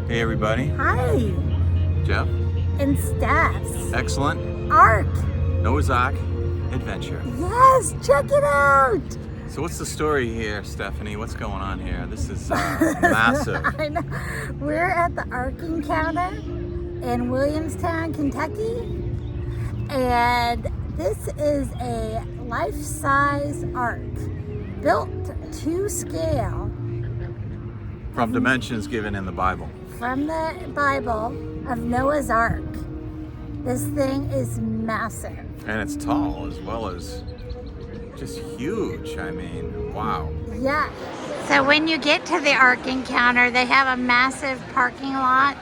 Hey everybody. Hi. Jeff. And Steph's Excellent. Ark. Noah's Ark Adventure. Yes, check it out. So what's the story here, Stephanie? What's going on here? This is massive. I know. We're at the Ark Encounter in Williamstown, Kentucky. And this is a life-size ark built to scale. From dimensions given in the Bible. From the Bible of Noah's Ark. This thing is massive. And it's tall as well as just huge. I mean, wow. Yeah. So when you get to the Ark Encounter, they have a massive parking lot.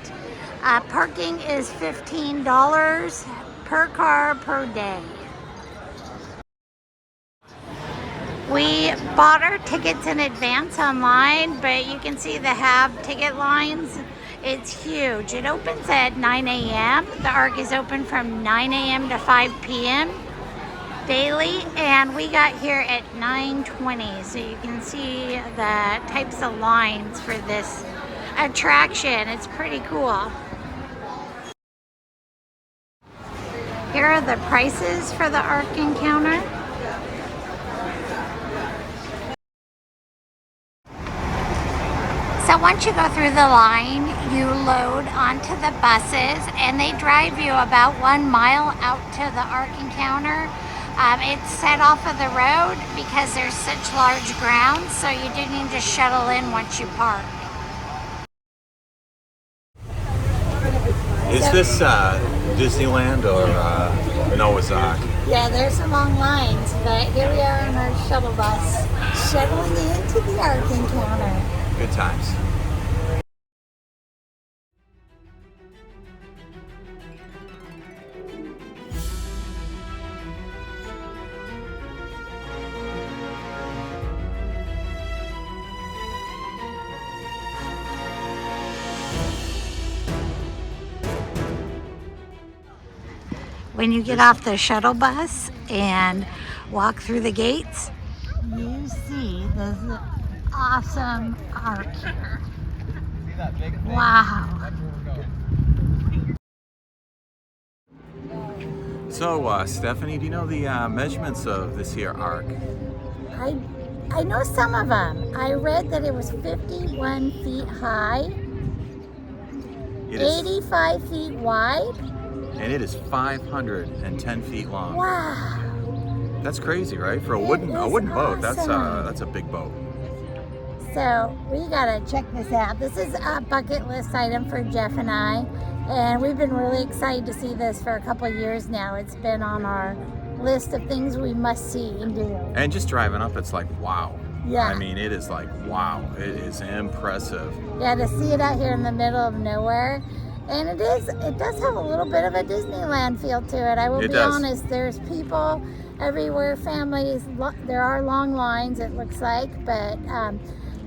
Parking is $15 per car per day. We bought our tickets in advance online, but you can see the have ticket lines. It's huge. It opens at 9 a.m. The Ark is open from 9 a.m. to 5 p.m. daily, and we got here at 9:20, so you can see the types of lines for this attraction. It's pretty cool. Here are the prices for the Ark Encounter. So once you go through the line, you load onto the buses and they drive you about 1 mile out to the Ark Encounter. It's set off of the road because there's such large grounds, so you do need to shuttle in once you park. Is this Disneyland or Noah's Ark? Yeah, there's some long lines, but here we are on our shuttle bus, shuttling into the Ark Encounter. Good times. When you get off the shuttle bus and walk through the gates, you see this awesome ark here. Wow. So, Stephanie, do you know the measurements of this here ark? I know some of them. I read that it was 51 feet high, 85 feet wide. And it is 510 feet long. Wow. That's crazy, right? For a wooden boat, awesome. that's a big boat. So we gotta check this out. This is a bucket list item for Jeff and I, and we've been really excited to see this for a couple of years now. It's been on our list of things we must see and do. And just driving up, it's like, wow. Yeah. I mean, it is like, wow. It is impressive. Yeah, to see it out here in the middle of nowhere. And it does have a little bit of a Disneyland feel to it. I will be honest, there's people everywhere, families. There are long lines, it looks like, but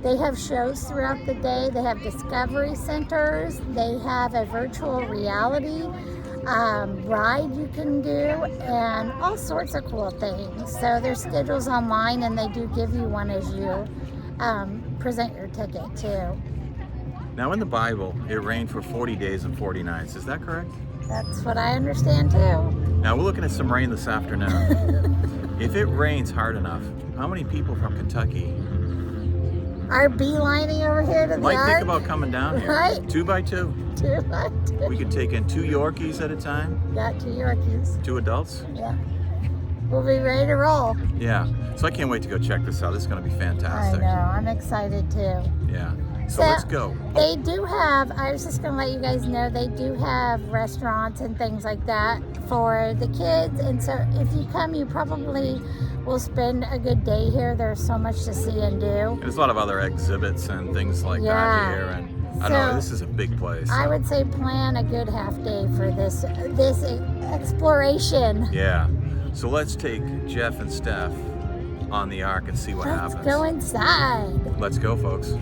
they have shows throughout the day. They have discovery centers. They have a virtual reality ride you can do, and all sorts of cool things. So there's schedules online, and they do give you one as you present your ticket too. Now in the Bible, it rained for 40 days and 40 nights. Is that correct? That's what I understand too. Now we're looking at some rain this afternoon. If it rains hard enough, how many people from Kentucky are beelining over here to the might Ark? think about coming down here? Right. 2 by 2. 2 by 2. We could take in 2 Yorkies at a time. Got 2 Yorkies. 2 adults. Yeah. We'll be ready to roll. Yeah. So I can't wait to go check this out. This is going to be fantastic. I know. I'm excited too. Yeah. So let's go. They do have, I was just going to let you guys know, they do have restaurants and things like that for the kids. And so if you come, you probably will spend a good day here. There's so much to see and do. And there's a lot of other exhibits and things like that here. And I don't know, this is a big place. I would say plan a good half day for this exploration. Yeah. So let's take Jeff and Steph on the Ark and see what happens. Let's go inside. Let's go, folks.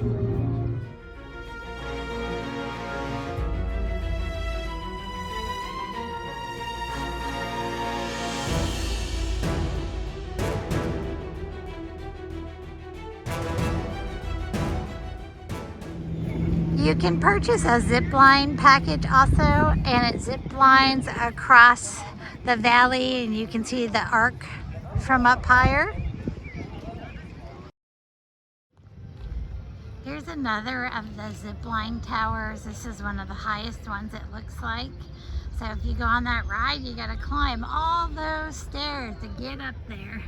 You can purchase a zip line package also, and it zip lines across the valley, and you can see the Ark from up higher. Here's another of the zip line towers. This is one of the highest ones, it looks like. So if you go on that ride, you gotta climb all those stairs to get up there.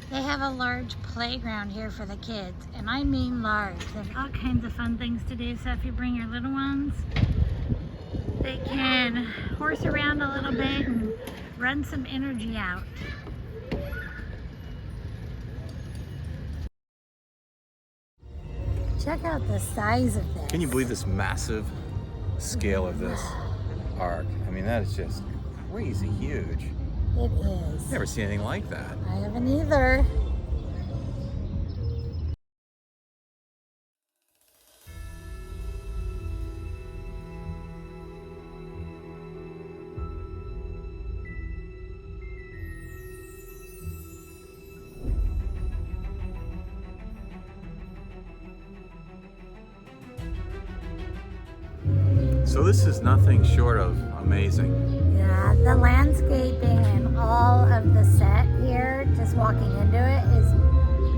They have a large playground here for the kids, and I mean large. There's all kinds of fun things to do, so if you bring your little ones, they can horse around a little bit and run some energy out. Check out the size of this. Can you believe this massive scale of this Ark? I mean, that is just crazy huge. It is. Never seen anything like that. I haven't either. So this is nothing short of amazing. Yeah, the landscaping and all of the set here, just walking into it, is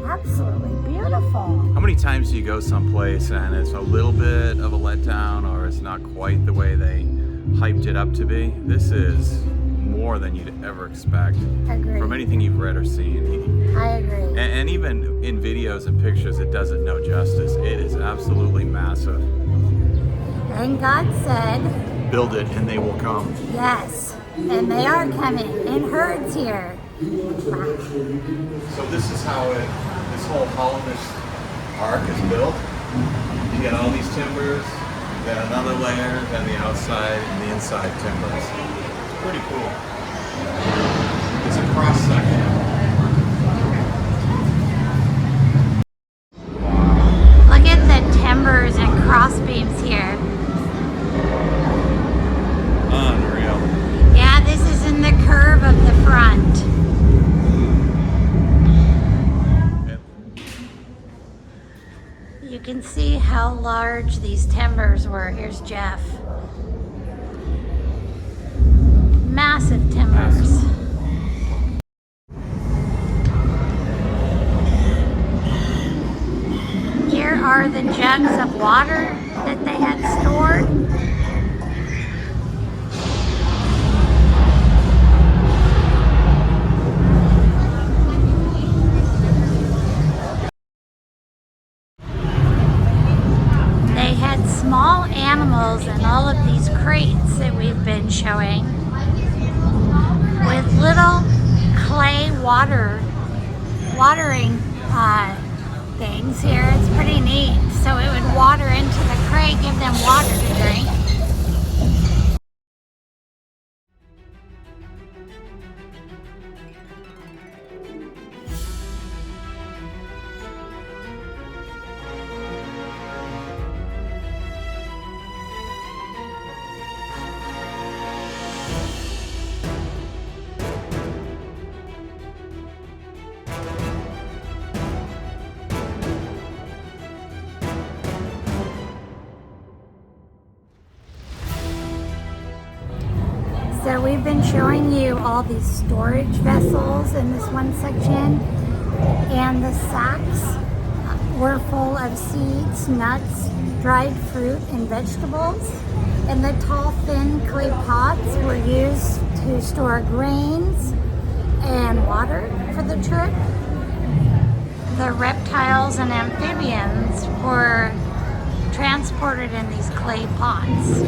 absolutely beautiful. How many times do you go someplace and it's a little bit of a letdown, or it's not quite the way they hyped it up to be? This is more than you'd ever expect. Agreed. From anything you've read or seen. I agree. And even in videos and pictures, it doesn't know justice. It is absolutely massive. And God said, build it and they will come. yes, and they are coming in herds here. So this is how this whole Hollandish Ark is built. You get all these timbers, then another layer, then the outside and the inside timbers. It's pretty cool. It's a cross section. Look at the timbers and cross beams here. Unreal. Yeah, this is in the curve of the front. You can see how large these timbers were. Here's Jeff. Massive timbers. Here are the jugs of water that they had stored. They had small animals in all of these crates that we've been showing, with little clay watering things here. It's pretty neat. So it would water into the crate, give them water to drink. So we've been showing you all these storage vessels in this one section, and the sacks were full of seeds, nuts, dried fruit, and vegetables. And the tall, thin clay pots were used to store grains and water for the trip. The reptiles and amphibians were transported in these clay pots.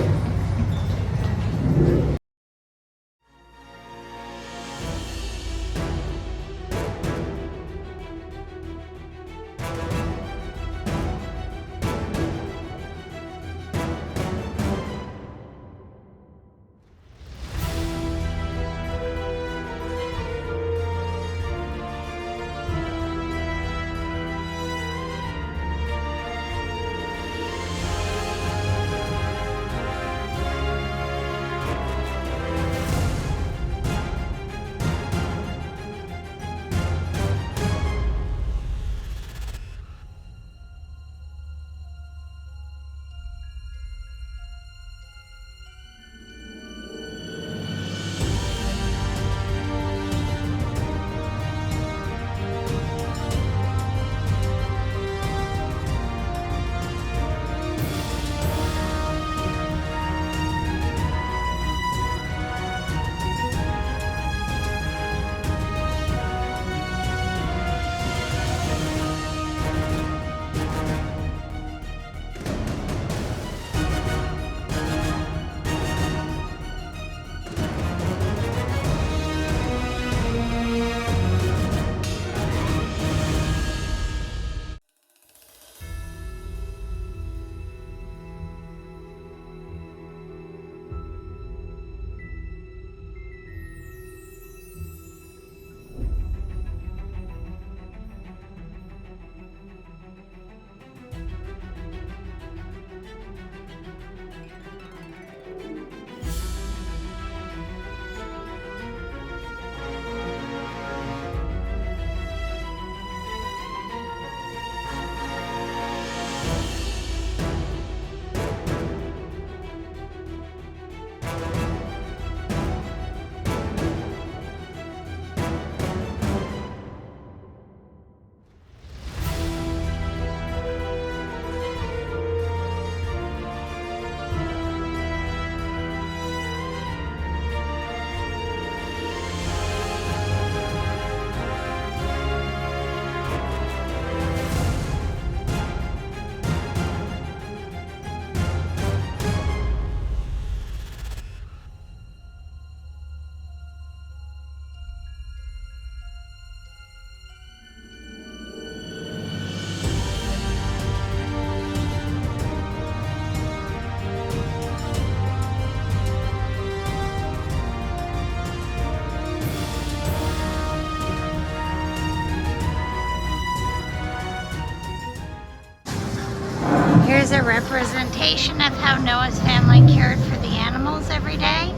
Here's a representation of how Noah's family cared for the animals every day.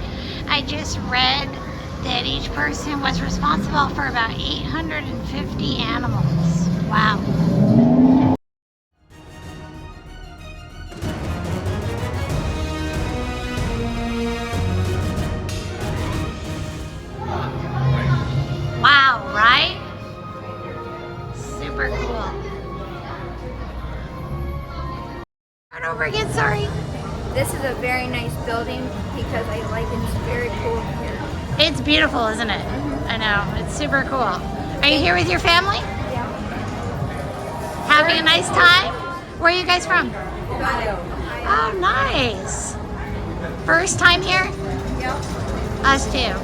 I just read that each person was responsible for about 850 animals. Wow. Wow, right? Super cool. Start over again, sorry. This is a very nice building because I like it. It's very cool here. It's beautiful, isn't it? I know, it's super cool. Are you here with your family? Yeah. Having a nice time? Where are you guys from? Ohio. Oh, nice. First time here? Yep. Us too.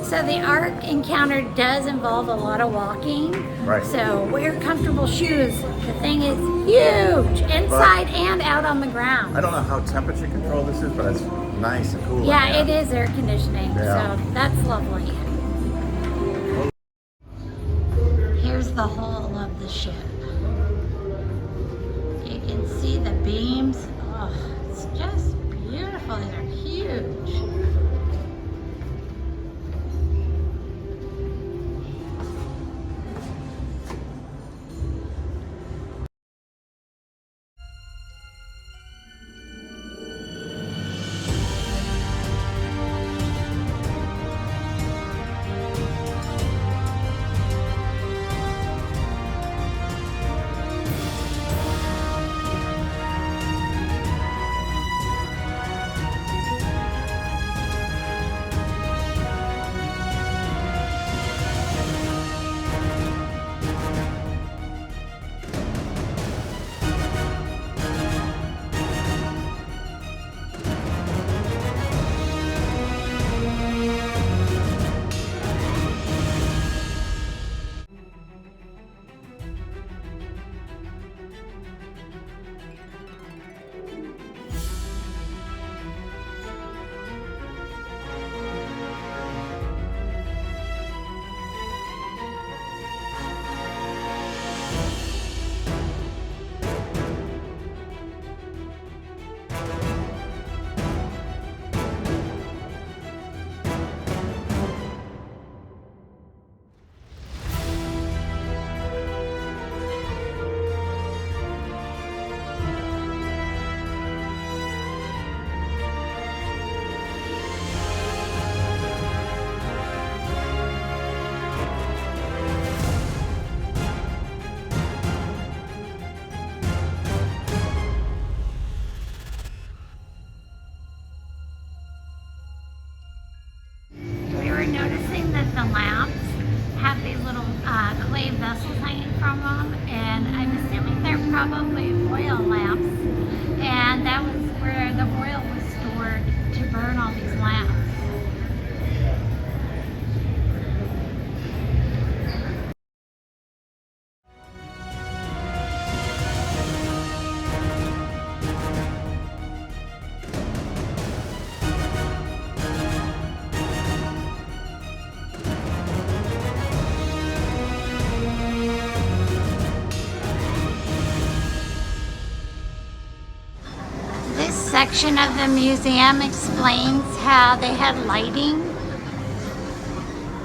So the Ark Encounter does involve a lot of walking. Right. So wear comfortable shoes. The thing is huge, inside and out on the ground. I don't know how temperature controlled this is, but it's nice and cool. Yeah, it is air conditioning, Yeah. so that's lovely. Here's the hull of the ship. You can see the beams. Oh, it's just beautiful. These are huge. Noticing that the lamps have these little clay vessels hanging from them, and I'm assuming they're probably oil lamps, and that was where the oil was stored to burn all these lamps. This section of the museum explains how they had lighting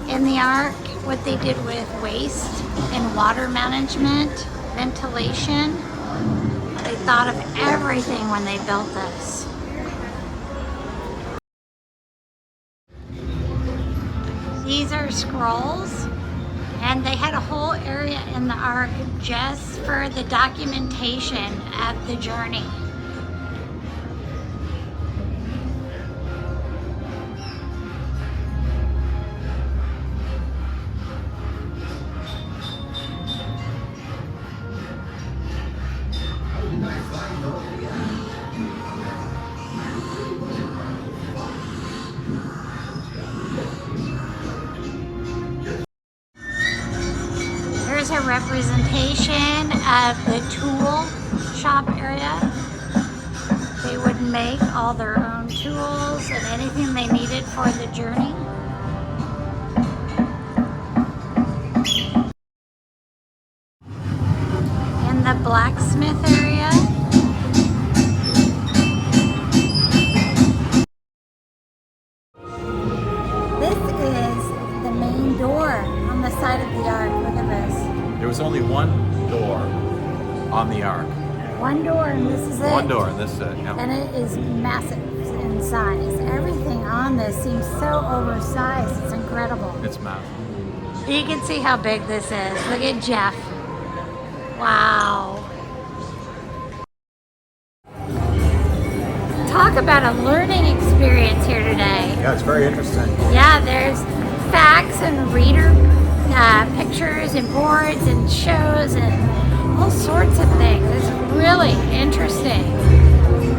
in the Ark, what they did with waste and water management, ventilation. They thought of everything when they built this. These are scrolls, and they had a whole area in the Ark just for the documentation of the journey. Here's a representation of the tool shop area. They would make all their own tools and anything they needed for the journey. In the blacksmith area, There was only one door on the Ark. One door, and this is it. One door, and this is it. Yep. And it is massive in size. Everything on this seems so oversized. It's incredible. It's massive. You can see how big this is. Look at Jeff. Wow. Talk about a learning experience here today. Yeah, it's very interesting. Yeah, there's facts and reader pictures and boards and shows and all sorts of things. It's really interesting.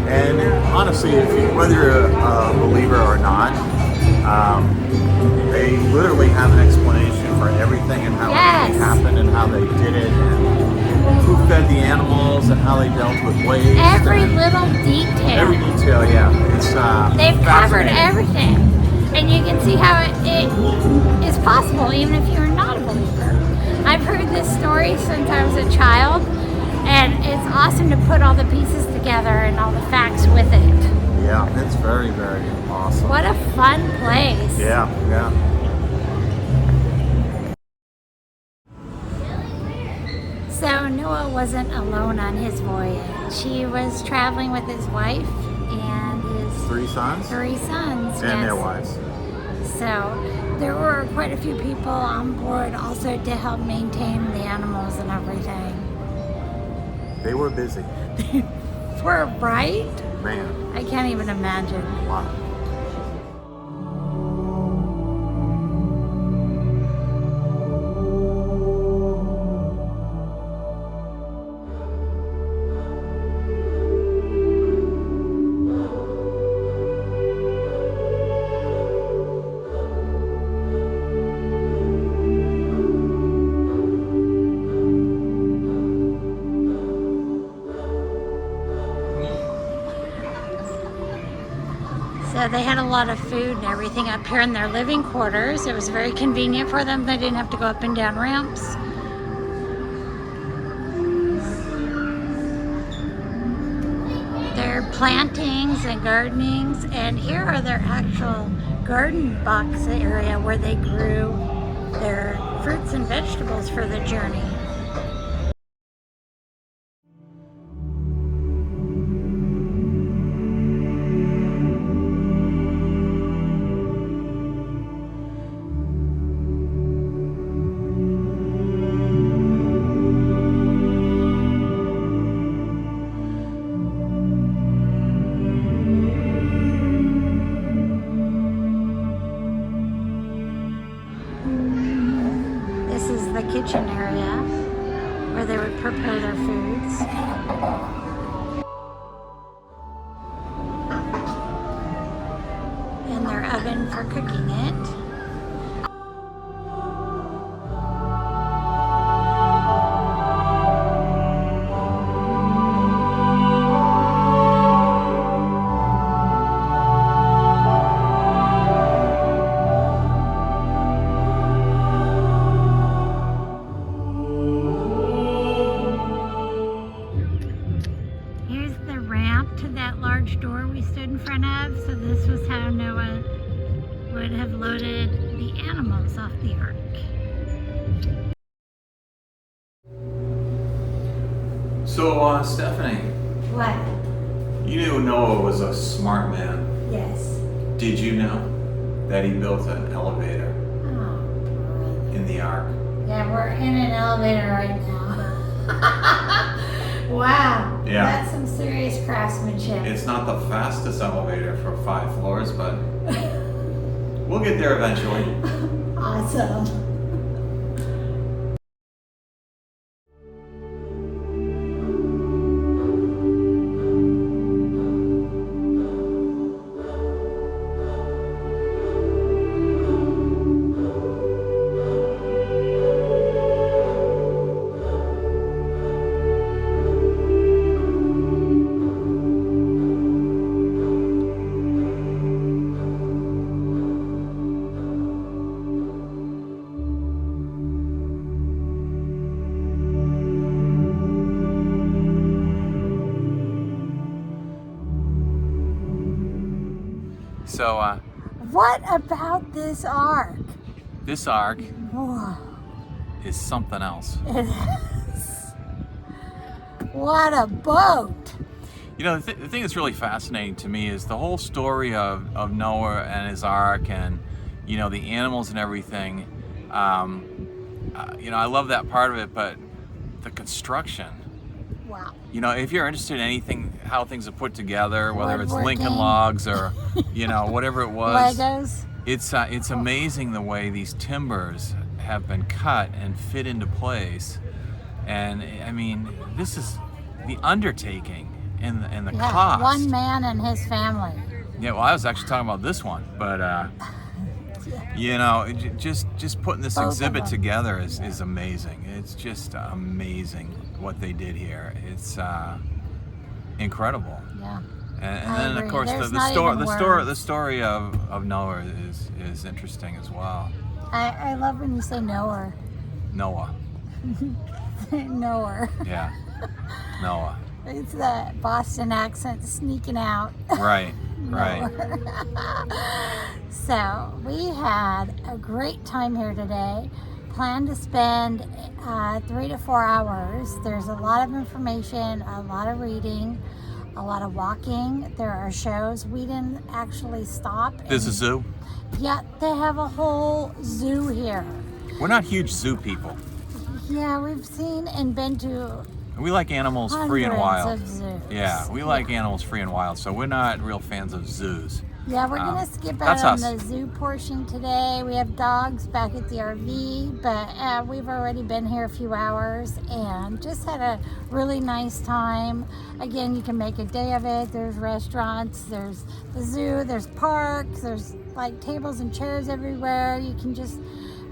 And honestly, whether you're a believer or not, they literally have an explanation for everything and how everything happened and how they did it and who fed the animals and how they dealt with waste. Every little detail. Every detail, yeah. It's they've covered everything. And you can see how it is possible even if you're not a believer. I've heard this story since I was a child, and it's awesome to put all the pieces together and all the facts with it. Yeah, it's very, very awesome. What a fun place. Yeah, yeah. So Noah wasn't alone on his voyage. He was traveling with his wife and his 3 sons? 3 sons. And their wives. So there were quite a few people on board also to help maintain the animals and everything. They were busy. We're right? Man. I can't even imagine. Wow. So they had a lot of food and everything up here in their living quarters. It was very convenient for them. They didn't have to go up and down ramps. Their plantings and gardenings, and here are their actual garden box area where they grew their fruits and vegetables for the journey. The kitchen area where they would prepare their foods. And their oven for cooking it. To that large door we stood in front of, so this was how Noah would have loaded the animals off the ark. So, Stephanie. What? You knew Noah was a smart man. Yes. Did you know that he built an elevator in the Ark? Yeah, we're in an elevator right now. Wow. Yeah. That's some serious craftsmanship. It's not the fastest elevator for 5 floors, but we'll get there eventually. Awesome. So, what about this ark? this Ark Whoa. is something else. It is. What a boat! You know, the thing that's really fascinating to me is the whole story of Noah and his ark, and you know, the animals and everything. You know, I love that part of it, but the construction. Wow. You know, if you're interested in anything, how things are put together, whether it's Woodworking. Lincoln logs or, you know, whatever it was, Legos. it's amazing the way these timbers have been cut and fit into place. And I mean, this is the undertaking and the Yeah, cost. one man and his family. Yeah, well, I was actually talking about this one, but you know, just putting this Both of exhibit them. together is amazing. It's just amazing what they did here. It's incredible. Yeah. And I then of agree. course There's the not story even the words. story of Noah is interesting as well. I love when you say knower. Noah. Knower. Yeah. Noah. It's the Boston accent sneaking out. Right. Right. So we had a great time here today. Plan to spend 3 to 4 hours. There's a lot of information, a lot of reading, a lot of walking. There are shows. We didn't actually stop. There's a zoo. Yeah, they have a whole zoo here. We're not huge zoo people. Yeah, we've seen and been to We like animals free and hundreds wild. of zoos. Yeah, we like animals free and wild, so we're not real fans of zoos. Yeah, we're gonna skip out that's on us. the zoo portion today. We have dogs back at the RV, but we've already been here a few hours and just had a really nice time. Again, you can make a day of it. There's restaurants, there's the zoo, there's parks, there's like tables and chairs everywhere. You can just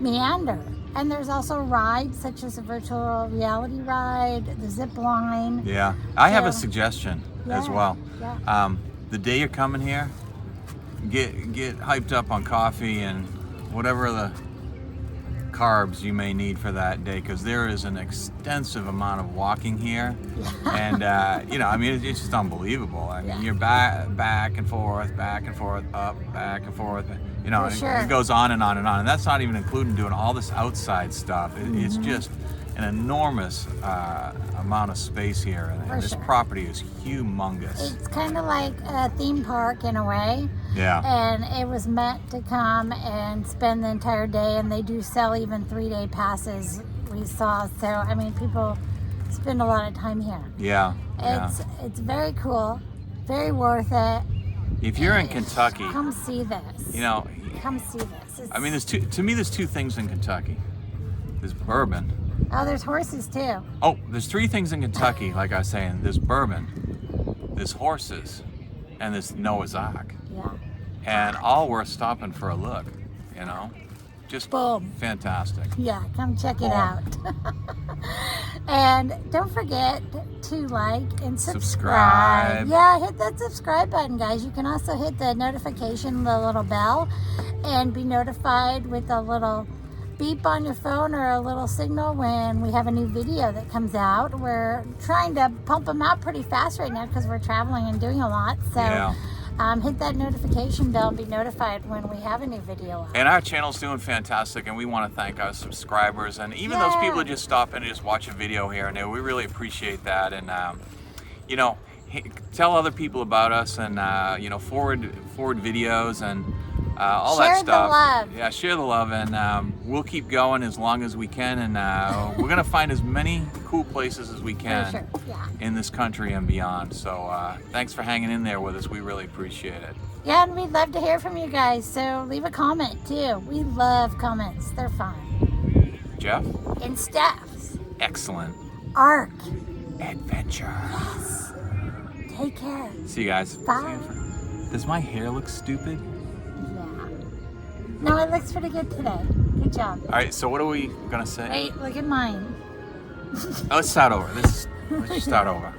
meander. And there's also rides such as a virtual reality ride, the zip line. Yeah, I have a So- suggestion as Yeah, well. yeah. The day you're coming here, get hyped up on coffee and whatever the carbs you may need for that day, because there is an extensive amount of walking here, and you know, I mean, it's just unbelievable. I mean, you're back and forth, up, back and forth. You know, For sure. it goes on and on and on, and that's not even including doing all this outside stuff. It's just an enormous amount of space here, and For this sure. property is humongous. It's kind of like a theme park in a way. Yeah. And it was meant to come and spend the entire day, and they do sell even 3-day passes, we saw. So, I mean, people spend a lot of time here. Yeah. Yeah. It's very cool, very worth it. If you're in Kentucky, Come see this. you know, Come see this. It's, I mean, there's two things in Kentucky. There's bourbon. oh, there's horses too. Oh, there's 3 things in Kentucky, like I was saying. There's bourbon, there's horses, and there's Noah's Ark. Yeah. And all worth stopping for a look, you know? Just Boom. fantastic. Yeah, come check it Boom. out. And don't forget to like and Subscribe. Yeah, hit that subscribe button, guys. You can also hit the notification, the little bell, and be notified with a little beep on your phone or a little signal when we have a new video that comes out. We're trying to pump them out pretty fast right now because we're traveling and doing a lot. So Yeah. hit that notification bell and be notified when we have a new video out. And our channel's doing fantastic, and we want to thank our subscribers and even those people that just stop in and just watch a video here and there. We really appreciate that. And you know, tell other people about us, and you know, forward videos and all Share that the stuff. love. Yeah, share the love, and we'll keep going as long as we can. And we're gonna find as many cool places as we can sure, yeah. in this country and beyond. So thanks for hanging in there with us. We really appreciate it. Yeah, and we'd love to hear from you guys, so leave a comment too. We love comments, they're fun. Jeff, And Steph's excellent Ark. adventure. Yes. Take care. See you guys. Bye. Does my hair look stupid? Yeah. No, it looks pretty good today. Good job. All right, so what are we gonna say? Wait, look at mine. Oh, let's start over. Let's start over.